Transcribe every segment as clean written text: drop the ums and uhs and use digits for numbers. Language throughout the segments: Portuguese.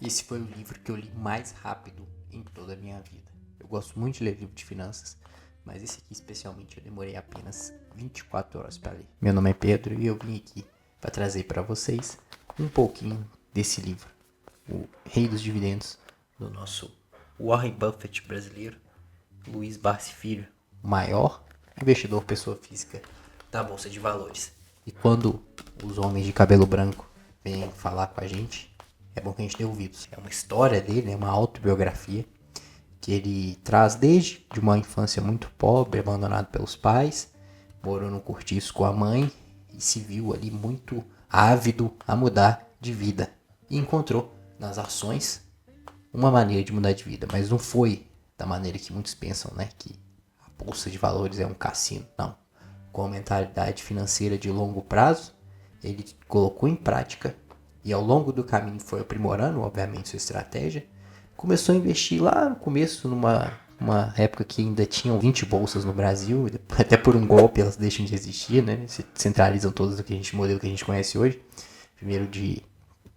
Esse foi o livro que eu li mais rápido em toda a minha vida. Eu gosto muito de ler livro de finanças, mas esse aqui especialmente eu demorei apenas 24 horas para ler. Meu nome é Pedro e eu vim aqui para trazer para vocês um pouquinho desse livro, O Rei dos Dividendos, do nosso Warren Buffett brasileiro, Luiz Barsi Filho, o maior investidor pessoa física da Bolsa de Valores. E quando os homens de cabelo branco vêm falar com a gente, é bom que a gente dê ouvidos. É uma história dele, é uma autobiografia que ele traz desde de uma infância muito pobre, abandonado pelos pais, morou no cortiço com a mãe e se viu ali muito ávido a mudar de vida. E encontrou nas ações uma maneira de mudar de vida, mas não foi da maneira que muitos pensam, né? Que a bolsa de valores é um cassino. Não. Com a mentalidade financeira de longo prazo, ele colocou em prática e ao longo do caminho foi aprimorando, obviamente, sua estratégia. Começou a investir lá no começo, numa época que ainda tinham 20 bolsas no Brasil, até por um golpe elas deixam de existir, né? Se centralizam todas do modelo que a gente conhece hoje. Primeiro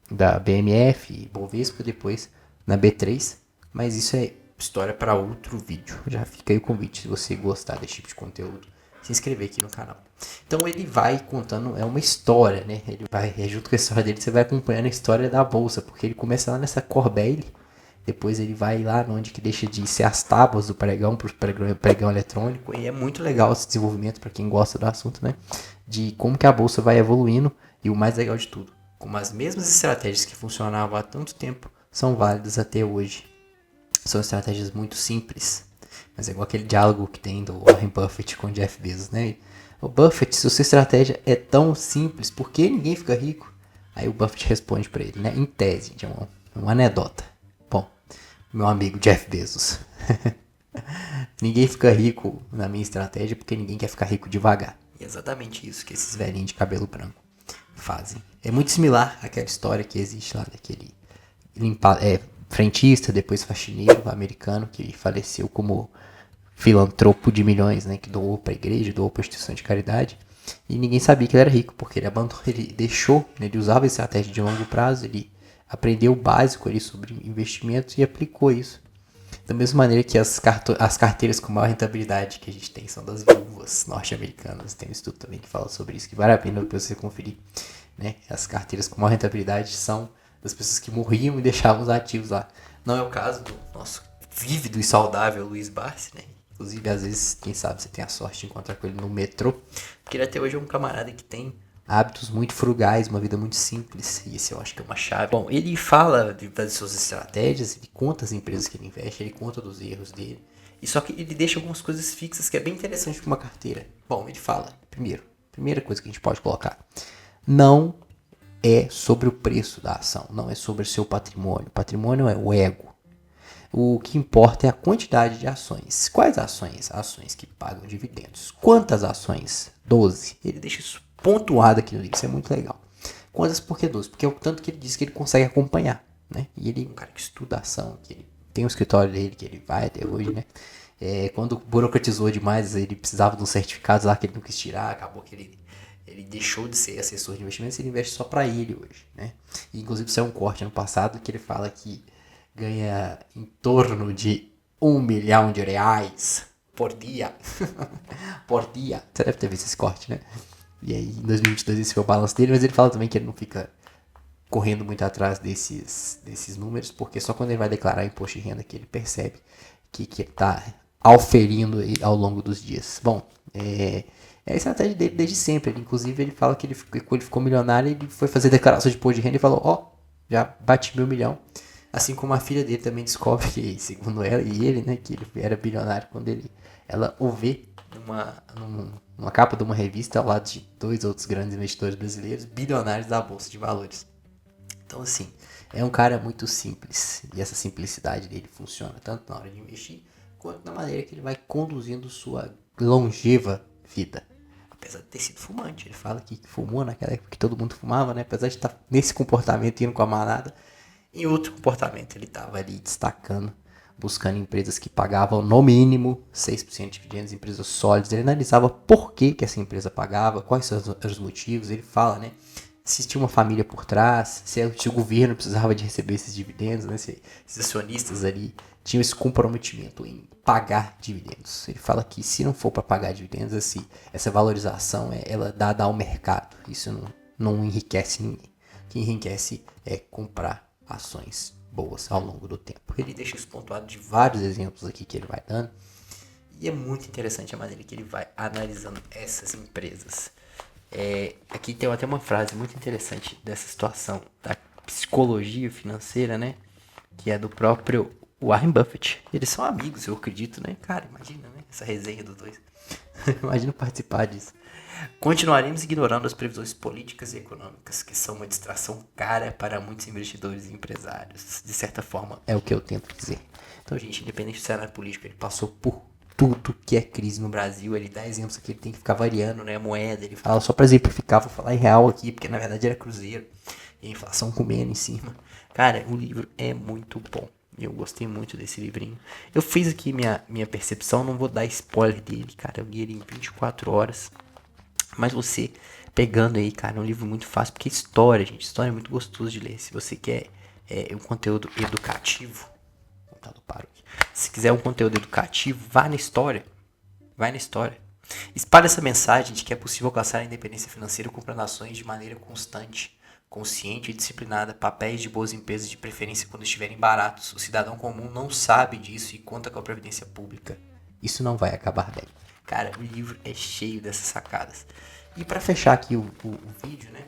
da BMF, Bovespa, depois na B3. Mas isso é história para outro vídeo. Já fica aí o convite, se você gostar desse tipo de conteúdo, se inscrever aqui no canal. Então ele vai contando, é uma história, né? Ele vai, junto com a história dele, você vai acompanhando a história da bolsa, porque ele começa lá nessa Corbel, depois ele vai lá onde que deixa de ser as tábuas do pregão para o pregão eletrônico, e é muito legal esse desenvolvimento para quem gosta do assunto, né? De como que a bolsa vai evoluindo, e o mais legal de tudo, como as mesmas estratégias que funcionavam há tanto tempo são válidas até hoje. São estratégias muito simples, mas é igual aquele diálogo que tem do Warren Buffett com o Jeff Bezos, né? O Buffett, se sua estratégia é tão simples, por que ninguém fica rico? Aí o Buffett responde para ele, né? Em tese, de uma anedota. Bom, meu amigo Jeff Bezos, ninguém fica rico na minha estratégia porque ninguém quer ficar rico devagar. E é exatamente isso que esses velhinhos de cabelo branco fazem. É muito similar àquela história que existe lá daquele frentista, depois faxineiro americano que faleceu como filantropo de milhões, né, que doou para a igreja, doou para a instituição de caridade, e ninguém sabia que ele era rico, porque ele abandonou, ele deixou, né, ele usava estratégia de longo prazo, ele aprendeu o básico ali sobre investimentos e aplicou isso. Da mesma maneira que as carteiras com maior rentabilidade que a gente tem são das viúvas norte-americanas. Tem um estudo também que fala sobre isso, que vale a pena depois você conferir. Né? As carteiras com maior rentabilidade são das pessoas que morriam e deixavam os ativos lá. Não é o caso do nosso vívido e saudável Luiz Barsi, né? Inclusive, às vezes, quem sabe você tem a sorte de encontrar com ele no metrô. Porque ele até hoje é um camarada que tem hábitos muito frugais, uma vida muito simples. E esse eu acho que é uma chave. Bom, ele fala das suas estratégias, ele conta as empresas que ele investe, ele conta dos erros dele. E só que ele deixa algumas coisas fixas que é bem interessante para uma carteira. Bom, ele fala, primeira coisa que a gente pode colocar. Não é sobre o preço da ação, não é sobre o seu patrimônio. O patrimônio é o ego. O que importa é a quantidade de ações. Quais ações? Ações que pagam dividendos. Quantas ações? 12. Ele deixa isso pontuado aqui no livro, isso é muito legal. Quantas? Por que 12? Porque é o tanto que ele diz que ele consegue acompanhar, né? E ele é um cara que estuda ação, que ele tem um escritório dele, que ele vai até hoje, né? Quando burocratizou demais, ele precisava de um certificado lá que ele não quis tirar, acabou que ele deixou de ser assessor de investimentos e ele investe só para ele hoje, né? E, inclusive, saiu um corte ano passado que ele fala que ganha em torno de R$ 1 milhão por dia. Por dia. Você deve ter visto esse corte, né? E aí, em 2022, esse foi o balanço dele, mas ele fala também que ele não fica correndo muito atrás desses números, porque só quando ele vai declarar imposto de renda que ele percebe que ele está auferindo ao longo dos dias. Bom, é a estratégia dele desde sempre. Inclusive, ele fala que quando ele ficou milionário, ele foi fazer declaração de imposto de renda e falou, já bati R$ 1 milhão. Assim como a filha dele também descobre que, segundo ela e ele, né, que ele era bilionário quando ela o vê numa capa de uma revista ao lado de dois outros grandes investidores brasileiros, bilionários da Bolsa de Valores. Então, assim, é um cara muito simples. E essa simplicidade dele funciona tanto na hora de investir, quanto na maneira que ele vai conduzindo sua longeva vida. Apesar de ter sido fumante, ele fala que fumou naquela época que todo mundo fumava, né? Apesar de estar nesse comportamento, indo com a manada, em outro comportamento ele estava ali destacando, buscando empresas que pagavam no mínimo 6% de dividendos, empresas sólidas. Ele analisava por que essa empresa pagava, quais são os motivos. Ele fala, né, se tinha uma família por trás, se o governo precisava de receber esses dividendos, né? Se esses acionistas ali tinham esse comprometimento em pagar dividendos. Ele fala que se não for para pagar dividendos, assim, essa valorização ela é dada ao mercado. Isso não enriquece ninguém. O que enriquece é comprar ações boas ao longo do tempo. Ele deixa isso pontuado de vários exemplos aqui que ele vai dando. E é muito interessante a maneira que ele vai analisando essas empresas. Aqui tem até uma frase muito interessante dessa situação da psicologia financeira, né? Que é do próprio Warren Buffett. Eles são amigos, eu acredito, né? Cara, imagina, né? Essa resenha dos dois. Imagina participar disso. Continuaremos ignorando as previsões políticas e econômicas, que são uma distração cara para muitos investidores e empresários. De certa forma, é o que eu tento dizer. Então, gente, independente do cenário político, ele passou por tudo que é crise no Brasil. Ele dá exemplos aqui, ele tem que ficar variando, né, a moeda. Ele fala só para exemplificar, vou falar em real aqui, porque na verdade era cruzeiro. E a inflação comendo em cima. Cara, o livro é muito bom. Eu gostei muito desse livrinho. Eu fiz aqui minha percepção, não vou dar spoiler dele, cara. Eu li ele em 24 horas. Mas você pegando aí, cara, é um livro muito fácil, porque história, gente, história é muito gostoso de ler. Se você quer um conteúdo educativo, se quiser um conteúdo educativo, vá na história. Vai na história. Espalhe essa mensagem de que é possível alcançar a independência financeira comprando ações de maneira constante, consciente e disciplinada, papéis de boas empresas de preferência quando estiverem baratos. O cidadão comum não sabe disso e conta com a previdência pública. Isso não vai acabar bem. Cara, o livro é cheio dessas sacadas. E para fechar aqui o vídeo, né?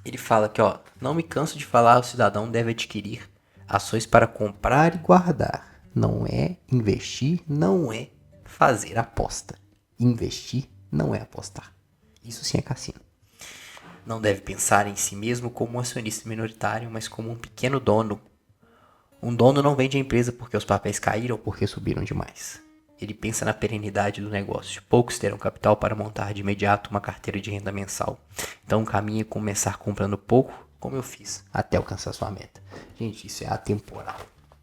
Ele fala que, ó, não me canso de falar, o cidadão deve adquirir ações para comprar e guardar. Não é investir, não é fazer aposta. Investir não é apostar. Isso sim é cassino. Não deve pensar em si mesmo como um acionista minoritário, mas como um pequeno dono. Um dono não vende a empresa porque os papéis caíram ou porque subiram demais. Ele pensa na perenidade do negócio. Poucos terão capital para montar de imediato uma carteira de renda mensal. Então o caminho é começar comprando pouco, como eu fiz, até alcançar sua meta. Gente, isso é atemporal.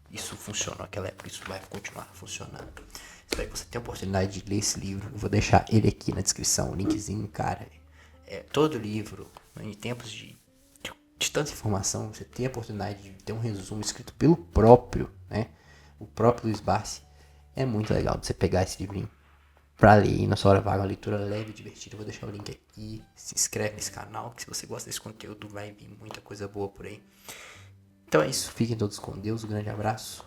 Isso funcionou naquela época, isso vai continuar funcionando. Espero que você tenha a oportunidade de ler esse livro. Eu vou deixar ele aqui na descrição, o linkzinho, cara. Todo livro, em tempos de tanta informação, você tem a oportunidade de ter um resumo escrito pelo próprio, né? O próprio Luiz Barsi. É muito legal de você pegar esse livrinho pra ler e na sua hora vaga, uma leitura leve e divertida. Eu vou deixar o link aqui. Se inscreve nesse canal, que se você gosta desse conteúdo, vai vir muita coisa boa por aí. Então é isso. Fiquem todos com Deus. Um grande abraço.